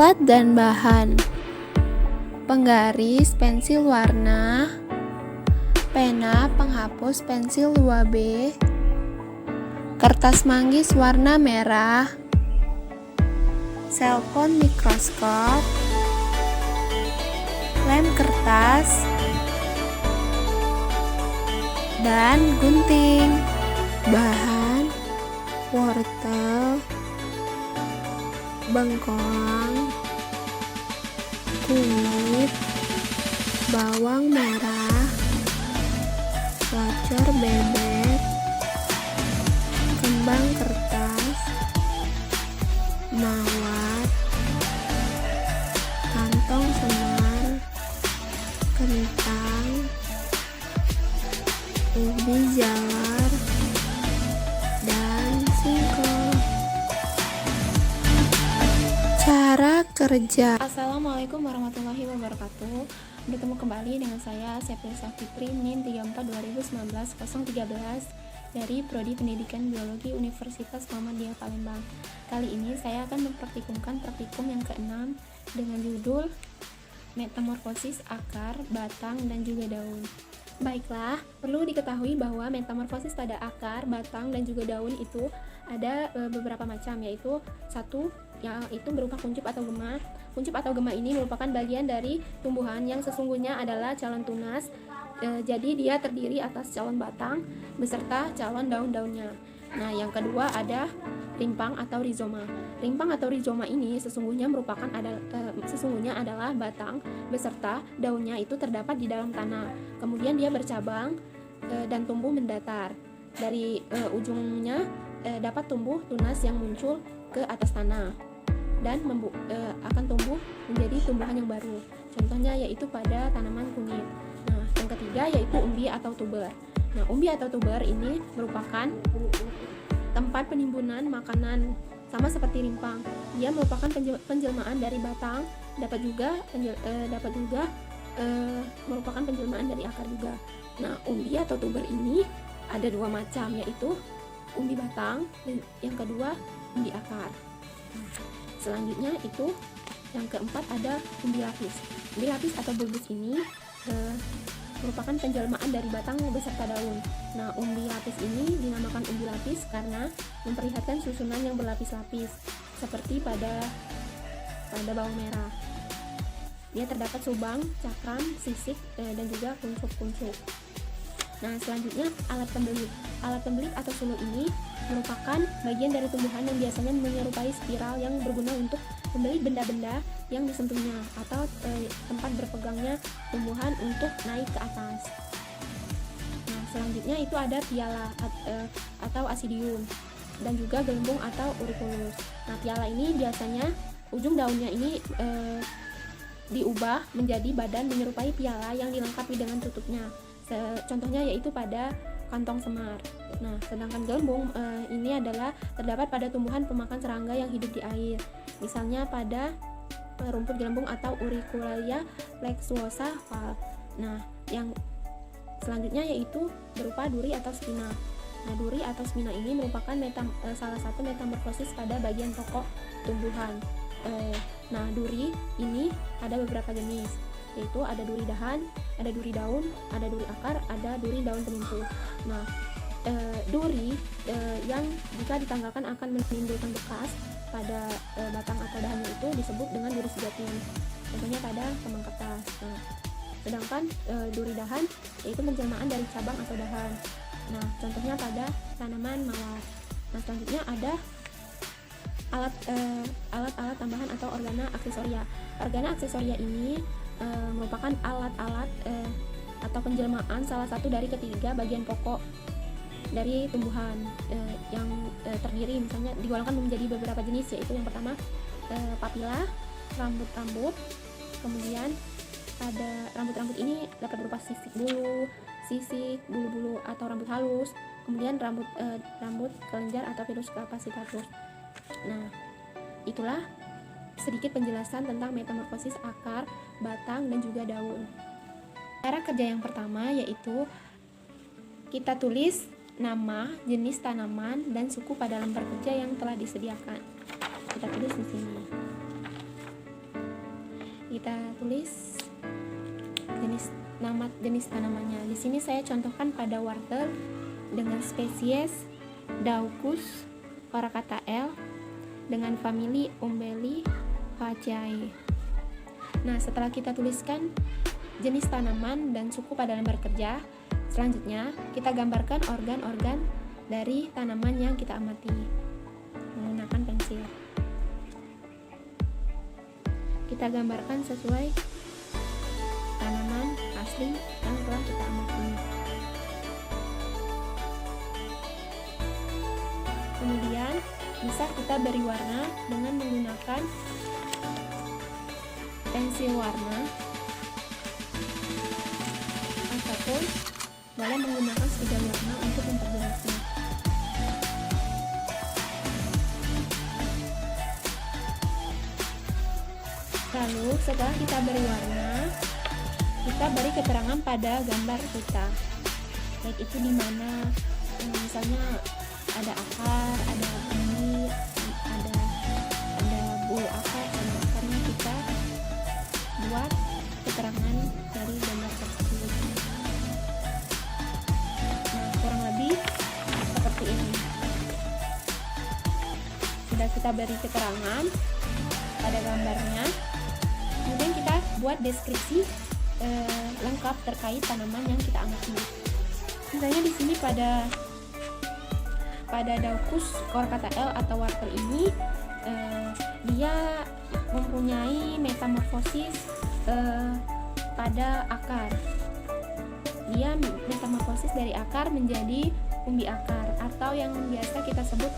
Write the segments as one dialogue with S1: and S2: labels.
S1: Alat dan bahan: penggaris pensil warna, pena penghapus pensil 2B, kertas manggis warna merah, selpon mikroskop, lem kertas, dan gunting. Bahan: wortel, bengkoang, kunyit, bawang merah, lacor bebek, kembang kertas, mawar, kantong semar, kentang, ubi jalar, dan singkong. Cara kerja.
S2: Assalamualaikum warahmatullahi wabarakatuh. Bertemu kembali dengan saya Septilsa Fitri, NIM 34 2019 013 dari Prodi Pendidikan Biologi Universitas Muhammadiyah Palembang. Kali ini saya akan mempraktikumkan praktikum yang ke-6 dengan judul metamorfosis akar, batang, dan juga daun. Baiklah, perlu diketahui bahwa metamorfosis pada akar, batang, dan juga daun itu ada beberapa macam, yaitu satu, yaitu berupa kuncup atau gema. Kuncup atau gema ini merupakan bagian dari tumbuhan yang sesungguhnya adalah calon tunas. Jadi dia terdiri atas calon batang beserta calon daun-daunnya. Nah, yang kedua ada rimpang atau rizoma. Rimpang atau rizoma ini sesungguhnya adalah batang beserta daunnya itu terdapat di dalam tanah. Kemudian dia bercabang dan tumbuh mendatar. Dari ujungnya dapat tumbuh tunas yang muncul ke atas tanah dan akan tumbuh menjadi tumbuhan yang baru. Contohnya yaitu pada tanaman kunyit. Nah, yang ketiga yaitu umbi atau tuber. Nah, umbi atau tuber ini merupakan tempat penimbunan makanan, sama seperti rimpang. Dia merupakan penjelmaan dari batang, dapat juga merupakan penjelmaan dari akar juga. Nah, umbi atau tuber ini ada dua macam, yaitu umbi batang dan yang kedua umbi akar. Selanjutnya itu yang keempat ada umbi lapis. Umbi lapis atau bulbus ini merupakan penjelmaan dari batang beserta daun. Nah, umbi lapis ini dinamakan umbi lapis karena memperlihatkan susunan yang berlapis-lapis seperti pada bawang merah. Dia terdapat subang, cakram, sisik, dan juga kuncup-kuncup. Nah, selanjutnya alat pembelit. Alat pembelit atau suluk ini merupakan bagian dari tumbuhan yang biasanya menyerupai spiral yang berguna untuk membelit benda-benda yang disentuhnya atau tempat berpegangnya tumbuhan untuk naik ke atas. Nah, selanjutnya itu ada piala atau asidium dan juga gelembung atau auriculus. Nah, piala ini biasanya ujung daunnya ini diubah menjadi badan menyerupai piala yang dilengkapi dengan tutupnya. Contohnya yaitu pada kantong semar. Nah, sedangkan gelembung ini adalah terdapat pada tumbuhan pemakan serangga yang hidup di air. Misalnya pada rumput gelembung atau Auricularia plexuosa var. Nah, yang selanjutnya yaitu berupa duri atau spina. Nah, duri atau spina ini merupakan salah satu metamorfosis pada bagian pokok tumbuhan. Nah, duri ini ada beberapa jenis, yaitu ada duri dahan, ada duri daun, ada duri akar, ada duri daun penumpu. Nah, duri yang jika ditanggalkan akan menimbulkan bekas pada batang atau dahannya itu disebut dengan duri sejati. Contohnya pada kembang kertas. Nah, sedangkan duri dahan yaitu penjelmaan dari cabang atau dahan. Nah, contohnya pada tanaman mawar. Nah, selanjutnya ada alat-alat tambahan atau organa aksesoria. Organa aksesoria ini merupakan alat-alat atau penjelmaan salah satu dari ketiga bagian pokok dari tumbuhan yang terdiri misalnya digolongkan menjadi beberapa jenis, yaitu yang pertama papila, rambut-rambut, kemudian pada rambut-rambut ini dapat berupa sisik, bulu-bulu atau rambut halus, kemudian rambut kelenjar atau pilus kapasitatus. Nah, itulah sedikit penjelasan tentang metamorfosis akar, batang, dan juga daun. Cara kerja yang pertama yaitu kita tulis nama, jenis tanaman, dan suku pada lembar kerja yang telah disediakan. Kita tulis di sini. kita tulis jenis tanamannya. Di sini saya contohkan pada wortel dengan spesies Daucus coracaea dengan famili Umbellifaceae. Nah, setelah kita tuliskan jenis tanaman dan suku pada lembar kerja, selanjutnya kita gambarkan organ-organ dari tanaman yang kita amati menggunakan pensil. Kita gambarkan sesuai tanaman asli yang telah kita amati. Kemudian bisa kita beri warna dengan menggunakan pensil warna ataupun boleh menggunakan spidol warna untuk memperjelasnya. Lalu setelah kita beri warna, kita beri keterangan pada gambar kita, baik itu di mana misalnya ada akar, ada benih, ada bul akar, dan akarnya kita buat keterangan dari gambar tersebut. Nah, kurang lebih seperti ini. Sudah kita beri keterangan pada gambarnya, kemudian kita buat deskripsi lengkap terkait tanaman yang kita amati. Misalnya di sini pada Daucus coracaea atau wortel ini dia mempunyai metamorfosis pada akar. Dia metamorfosis dari akar menjadi umbi akar atau yang biasa kita sebut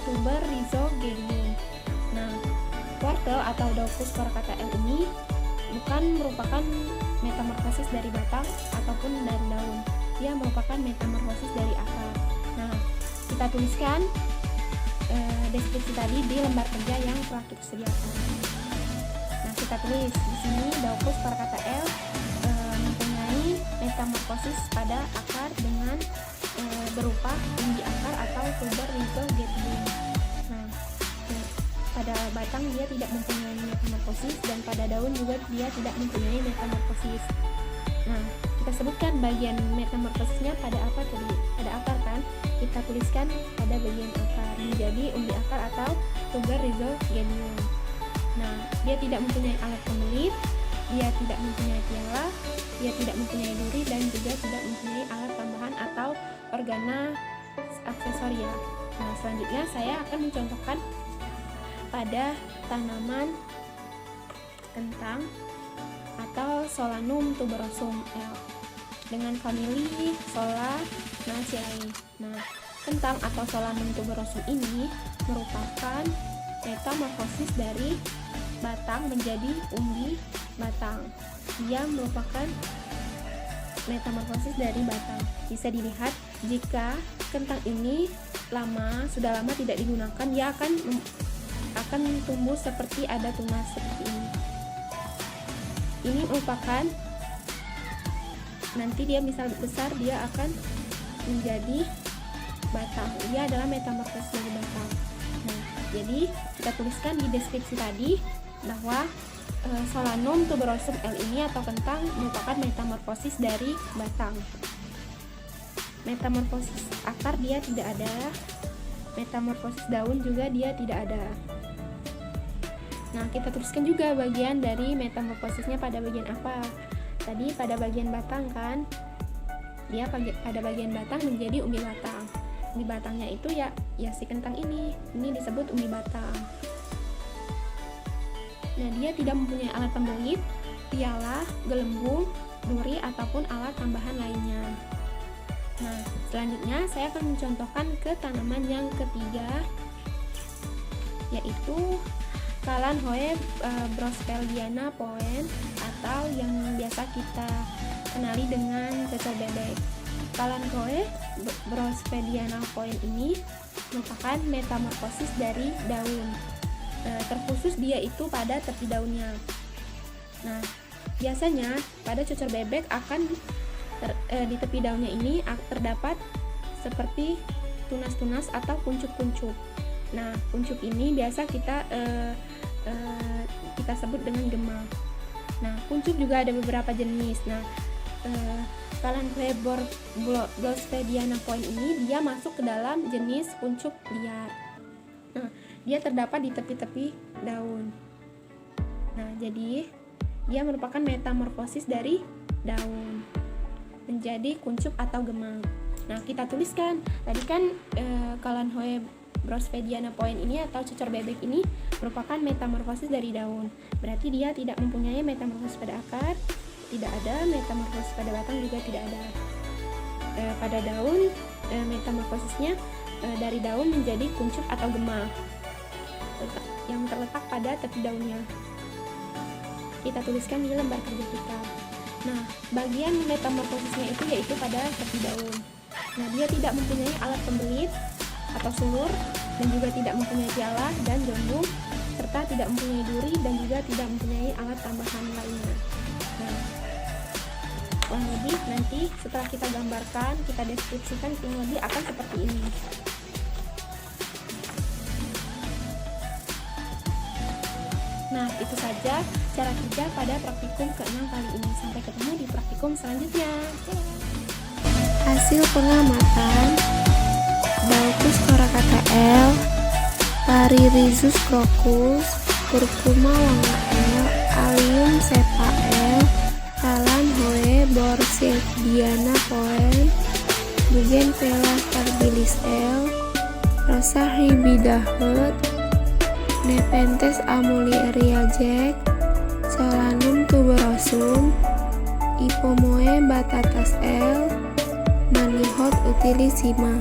S2: tuber rhizogenium. Nah, wortel atau Daucus coracaea ini bukan merupakan metamorfosis dari batang ataupun dari daun. Dia merupakan metamorfosis dari akar. Nah, kita tuliskan deskripsi tadi di lembar kerja yang telah kita sediakan. Nah, kita tulis di sini Daucus coracaea mempunyai metamorfosis pada akar dengan berupa umbi akar atau tuber rhizogenium. Nah, pada batang dia tidak mempunyai metamorfosis dan pada daun juga dia tidak mempunyai metamorfosis. Nah, kita sebutkan bagian metamorfosisnya pada apa tadi? Pada akar kan? Kita tuliskan pada bagian akar menjadi umbi akar atau tuber rhizogenium. Nah, dia tidak mempunyai alat pembelit, dia tidak mempunyai piala, dia tidak mempunyai duri dan juga tidak mempunyai alat tambahan atau organa aksesoria. Nah, selanjutnya saya akan mencontohkan pada tanaman kentang atau Solanum tuberosum L dengan famili Solanaceae. Nah, kentang atau Solanum tuberosum ini merupakan metamorfosis dari batang menjadi umbi batang. Dia merupakan metamorfosis dari batang. Bisa dilihat jika kentang ini sudah lama tidak digunakan, dia akan tumbuh seperti ada tunas seperti ini. Ini merupakan nanti dia misal besar dia akan menjadi batang. Dia adalah metamorfosis dari batang. Nah, jadi kita tuliskan di deskripsi tadi bahwa Solanum tuberosum L ini atau kentang merupakan metamorfosis dari batang. Metamorfosis akar dia tidak ada, metamorfosis daun juga dia tidak ada. Nah, kita tuliskan juga bagian dari metamorfosisnya pada bagian apa. Tadi pada bagian batang kan, dia pada bagian batang menjadi umbi batang. Umbi batangnya itu ya si kentang ini disebut umbi batang. Nah, dia tidak mempunyai alat pembelit, piala, gelembung, duri ataupun alat tambahan lainnya. Nah, selanjutnya saya akan mencontohkan ke tanaman yang ketiga, yaitu Calanchoe brospeldiana Poen atau yang biasa kita kenali dengan cocor bebek. Calanchoe brospeldiana Poen ini merupakan metamorfosis dari daun. Terkhusus dia itu pada tepi daunnya. Nah, biasanya pada cocor bebek akan di tepi daunnya ini terdapat seperti tunas-tunas atau kuncup-kuncup. Nah, kuncup ini biasa kita sebut dengan gema. Nah, kuncup juga ada beberapa jenis. Nah, Kalanchoe brosphediana point ini dia masuk ke dalam jenis kuncup liar. Nah, dia terdapat di tepi-tepi daun. Nah, jadi dia merupakan metamorfosis dari daun menjadi kuncup atau gemang. Nah, kita tuliskan tadi kan Kalanchoe brosphediana point ini atau cucur bebek ini merupakan metamorfosis dari daun. Berarti dia tidak mempunyai metamorfosis pada akar, tidak ada metamorfosis pada batang, juga tidak ada. Pada daun metamorfosisnya dari daun menjadi kuncup atau gemang yang terletak pada tepi daunnya. Kita tuliskan di lembar kerja kita. Nah, bagian metamorfosisnya itu yaitu pada tepi daun. Nah, dia tidak mempunyai alat pembelit atau sulur, dan juga tidak mempunyai piala dan jondung, serta tidak mempunyai duri, dan juga tidak mempunyai alat tambahan lainnya. Nah, kurang lebih nanti setelah kita gambarkan, kita deskripsikan, kurang lebih akan seperti ini. Nah, itu saja cara kerja pada praktikum ke-6 kali ini. Sampai ketemu di praktikum selanjutnya.
S1: Hasil pengamatan Daucus coraca L, Phaerirhizis crocus, Curcuma longa L, Allium cepa L, Kalanchoe brosphediana point, Bougainvillea stabilis L, Rosa hybida Hud, Nepenthes amuliaria Jack, Solanum tuberosum, Ipomoea batatas L, Manihot utilissima.